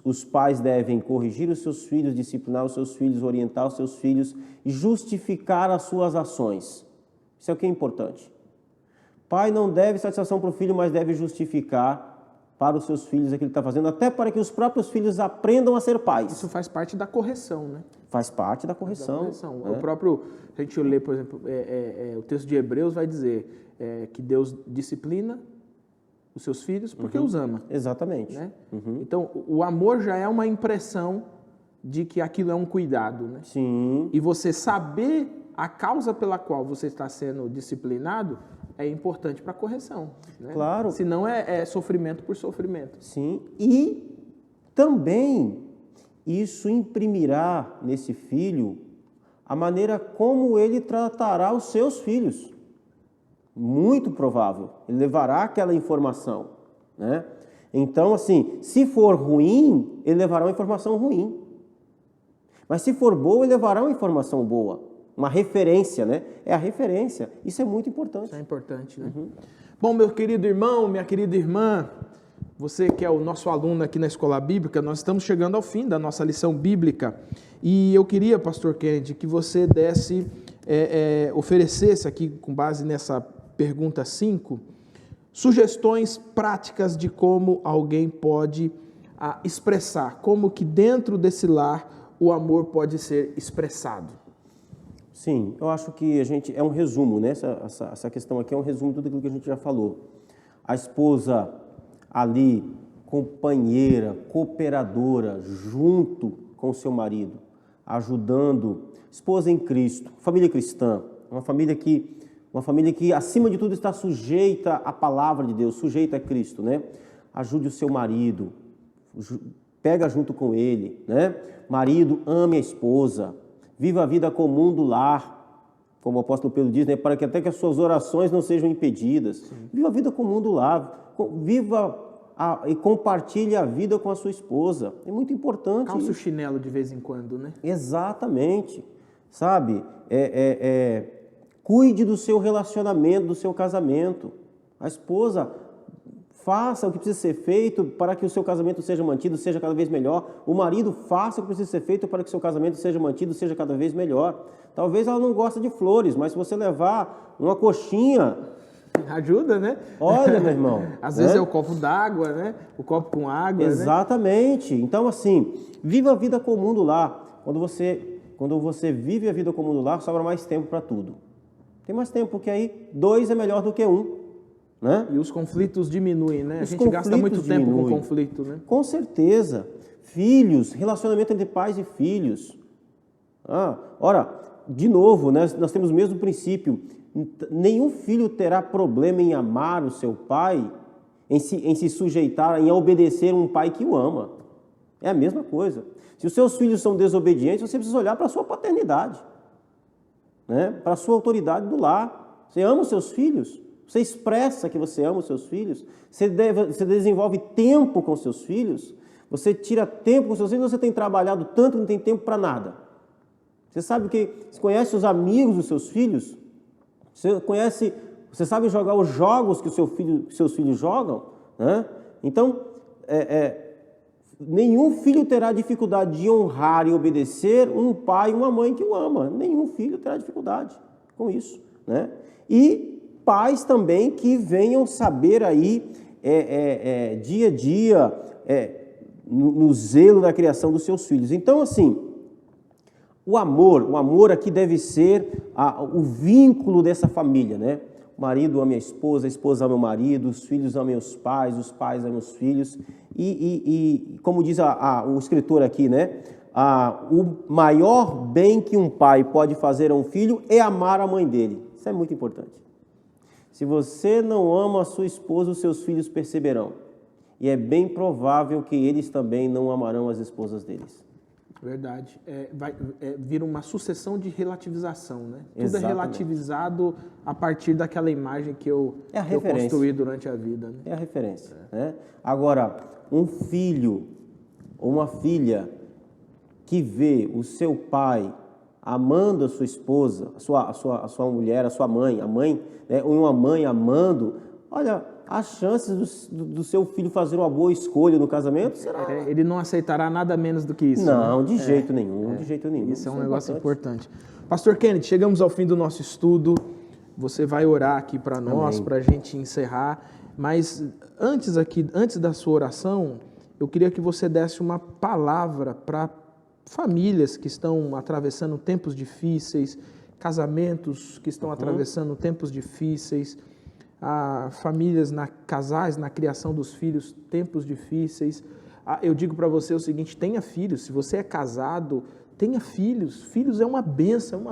Os pais devem corrigir os seus filhos, disciplinar os seus filhos, orientar os seus filhos e justificar as suas ações. Isso é o que é importante. Pai não deve satisfação para o filho, mas deve justificar para os seus filhos aquilo que ele está fazendo, até para que os próprios filhos aprendam a ser pais. Isso faz parte da correção, né? Faz parte da correção. O próprio, a gente lê, por exemplo, o texto de Hebreus vai dizer que Deus disciplina os seus filhos porque os ama. Exatamente. Né? Então, o amor já é uma impressão de que aquilo é um cuidado. Né? Sim. E você saber a causa pela qual você está sendo disciplinado é importante para a correção. Né? Claro. Senão é sofrimento por sofrimento. Sim. E também isso imprimirá nesse filho a maneira como ele tratará os seus filhos. Muito provável. Ele levará aquela informação, né? Então, assim, se for ruim, ele levará uma informação ruim. Mas se for boa, ele levará uma informação boa. Uma referência, né? É a referência. Isso é muito importante. Isso é importante, né? Bom, meu querido irmão, minha querida irmã, você que é o nosso aluno aqui na Escola Bíblica, nós estamos chegando ao fim da nossa lição bíblica. E eu queria, pastor Kennedy, que você oferecesse aqui, com base nessa pergunta 5, sugestões práticas de como alguém pode expressar, como que dentro desse lar o amor pode ser expressado. Sim, eu acho que é um resumo, né? Essa questão aqui é um resumo de tudo aquilo que a gente já falou. A esposa ali, companheira, cooperadora, junto com o seu marido, ajudando, esposa em Cristo, família cristã, uma família que acima de tudo está sujeita à palavra de Deus, sujeita a Cristo, né? Ajude o seu marido, pega junto com ele, né? Marido, ame a esposa, viva a vida comum do lar, como o apóstolo Pedro diz, né? Para que até que as suas orações não sejam impedidas. Sim. Viva a vida comum do lar, e compartilhe a vida com a sua esposa. É muito importante. Calça o chinelo de vez em quando, né? Exatamente. Sabe? Cuide do seu relacionamento, do seu casamento. A esposa faça o que precisa ser feito para que o seu casamento seja mantido, seja cada vez melhor. O marido faça o que precisa ser feito para que o seu casamento seja mantido, seja cada vez melhor. Talvez ela não goste de flores, mas se você levar uma coxinha Ajuda, né? Olha, meu irmão. Às vezes é o copo d'água, né? O copo com água, Exatamente. Né? Então, assim, viva a vida comum do lar. Quando você vive a vida comum do lar, sobra mais tempo para tudo. Tem mais tempo, porque aí 2 é melhor do que 1. Né? E os conflitos diminuem, né? A gente gasta muito tempo com conflito, né? Com certeza. Filhos, relacionamento entre pais e filhos. Ora, de novo, né, nós temos o mesmo princípio. Nenhum filho terá problema em amar o seu pai, em se sujeitar, em obedecer um pai que o ama. É a mesma coisa. Se os seus filhos são desobedientes, você precisa olhar para a sua paternidade, né? Para a sua autoridade do lar. Você ama os seus filhos? Você expressa que você ama os seus filhos? Você desenvolve tempo com os seus filhos? Você tira tempo com os seus filhos? Você tem trabalhado tanto que não tem tempo para nada? Você sabe você conhece os amigos dos seus filhos? Você sabe jogar os jogos que seus filhos jogam? Né? Então, nenhum filho terá dificuldade de honrar e obedecer um pai e uma mãe que o ama. Nenhum filho terá dificuldade com isso. Né? E pais também que venham saber aí, dia a dia, no zelo da criação dos seus filhos. Então, assim, o amor aqui deve ser o vínculo dessa família, né? O marido ama a esposa ama o marido, os filhos amam os pais amam os filhos. E como diz o escritor aqui, né? O maior bem que um pai pode fazer a um filho é amar a mãe dele. Isso é muito importante. Se você não ama a sua esposa, os seus filhos perceberão. E é bem provável que eles também não amarão as esposas deles. Verdade. Vira uma sucessão de relativização, né? Tudo Exatamente. é relativizado a partir daquela imagem que eu construí durante a vida. Né? É a referência. Né? Agora, um filho ou uma filha que vê o seu pai amando a sua esposa, a sua mulher, a sua mãe, né? Ou uma mãe amando, olha, as chances do seu filho fazer uma boa escolha no casamento será... Ele não aceitará nada menos do que isso. Não, né? de jeito nenhum, de jeito nenhum. Isso é um negócio importante. Pastor Kennedy, chegamos ao fim do nosso estudo. Você vai orar aqui para nós, para a gente encerrar. Mas antes da sua oração, eu queria que você desse uma palavra para famílias que estão atravessando tempos difíceis, casamentos que estão atravessando tempos difíceis, famílias, casais na criação dos filhos, tempos difíceis. Eu digo para você o seguinte, tenha filhos. Se você é casado, tenha filhos. Filhos é uma bênção.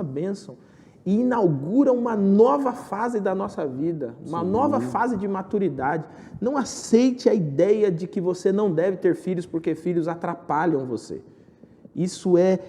E inaugura uma nova fase da nossa vida, uma nova fase de maturidade. Não aceite a ideia de que você não deve ter filhos porque filhos atrapalham você. Isso é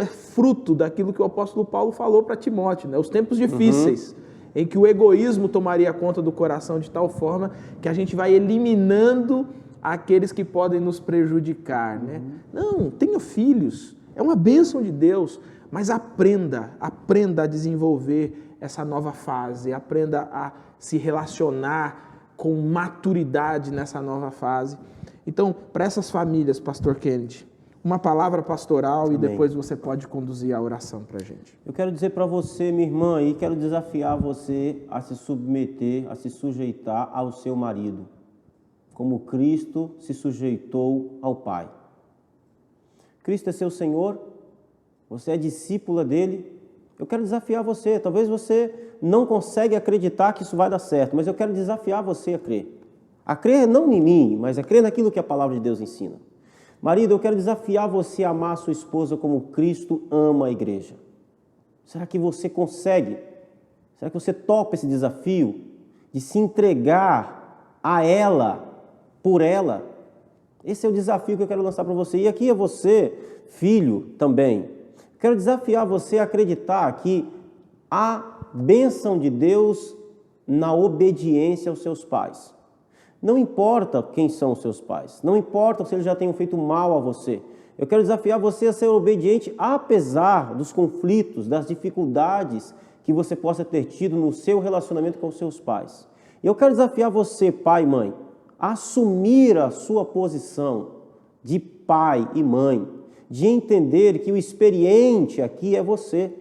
fruto daquilo que o apóstolo Paulo falou para Timóteo, né? Os tempos difíceis, em que o egoísmo tomaria conta do coração de tal forma que a gente vai eliminando aqueles que podem nos prejudicar, né? Não, tenha filhos, é uma bênção de Deus, mas aprenda a desenvolver essa nova fase, aprenda a se relacionar com maturidade nessa nova fase. Então, para essas famílias, Pastor Kennedy, uma palavra pastoral. Amém. E depois você pode conduzir a oração para a gente. Eu quero dizer para você, minha irmã, e quero desafiar você a se submeter, a se sujeitar ao seu marido, como Cristo se sujeitou ao Pai. Cristo é seu Senhor, você é discípula dele. Eu quero desafiar você, talvez você não consegue acreditar que isso vai dar certo, mas eu quero desafiar você a crer. A crer não em mim, mas a crer naquilo que a palavra de Deus ensina. Marido, eu quero desafiar você a amar a sua esposa como Cristo ama a igreja. Será que você consegue? Será que você topa esse desafio de se entregar a ela, por ela? Esse é o desafio que eu quero lançar para você. E aqui é você, filho, também. Quero desafiar você a acreditar que há bênção de Deus na obediência aos seus pais. Não importa quem são os seus pais, não importa se eles já tenham feito mal a você. Eu quero desafiar você a ser obediente apesar dos conflitos, das dificuldades que você possa ter tido no seu relacionamento com os seus pais. E eu quero desafiar você, pai e mãe, a assumir a sua posição de pai e mãe, de entender que o experiente aqui é você,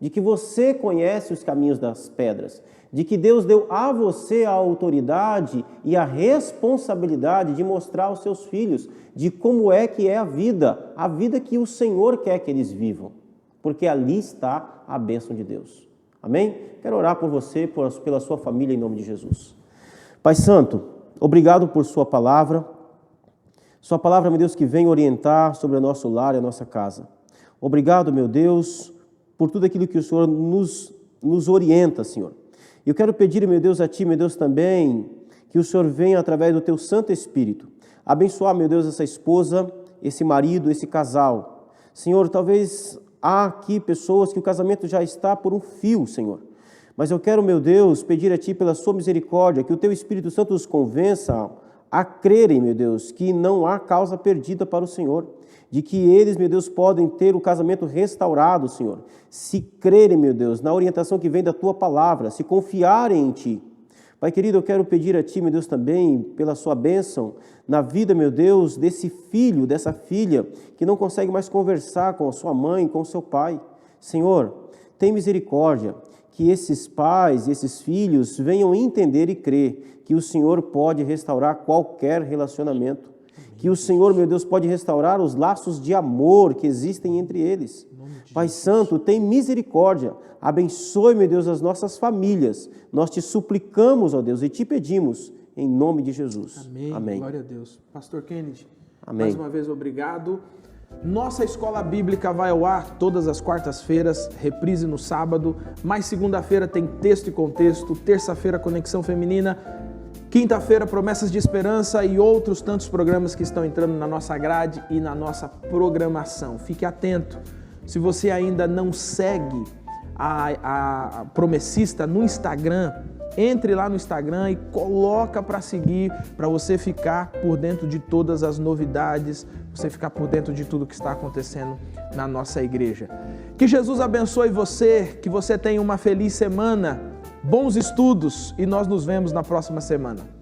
de que você conhece os caminhos das pedras, de que Deus deu a você a autoridade e a responsabilidade de mostrar aos seus filhos de como é que é a vida que o Senhor quer que eles vivam, porque ali está a bênção de Deus. Amém? Quero orar por você, pela sua família, em nome de Jesus. Pai Santo, obrigado por sua palavra, meu Deus, que vem orientar sobre o nosso lar e a nossa casa. Obrigado, meu Deus, por tudo aquilo que o Senhor nos orienta, Senhor. Eu quero pedir, meu Deus, a Ti, meu Deus, também, que o Senhor venha, através do Teu Santo Espírito, abençoar, meu Deus, essa esposa, esse marido, esse casal. Senhor, talvez há aqui pessoas que o casamento já está por um fio, Senhor. Mas eu quero, meu Deus, pedir a Ti, pela Sua misericórdia, que o Teu Espírito Santo os convença a crerem, meu Deus, que não há causa perdida para o Senhor, de que eles, meu Deus, podem ter o casamento restaurado, Senhor, se crerem, meu Deus, na orientação que vem da Tua palavra, se confiarem em Ti. Pai querido, eu quero pedir a Ti, meu Deus, também, pela Sua bênção, na vida, meu Deus, desse filho, dessa filha, que não consegue mais conversar com a sua mãe, com o seu pai. Senhor, tem misericórdia, que esses pais e esses filhos venham entender e crer que o Senhor pode restaurar qualquer relacionamento, que o Senhor, meu Deus, pode restaurar os laços de amor que existem entre eles. Pai Santo, tem misericórdia, abençoe, meu Deus, as nossas famílias. Nós te suplicamos, ó Deus, e te pedimos, em nome de Jesus. Amém. Amém. Glória a Deus. Pastor Kennedy, Amém. Mais uma vez, obrigado. Nossa escola bíblica vai ao ar todas as quartas-feiras, reprise no sábado, mais segunda-feira tem texto e contexto, terça-feira conexão feminina, quinta-feira promessas de esperança e outros tantos programas que estão entrando na nossa grade e na nossa programação. Fique atento. Se você ainda não segue a Promessista no Instagram, entre lá no Instagram e coloca para seguir, para você ficar por dentro de todas as novidades, você ficar por dentro de tudo que está acontecendo na nossa igreja. Que Jesus abençoe você, que você tenha uma feliz semana, bons estudos e nós nos vemos na próxima semana.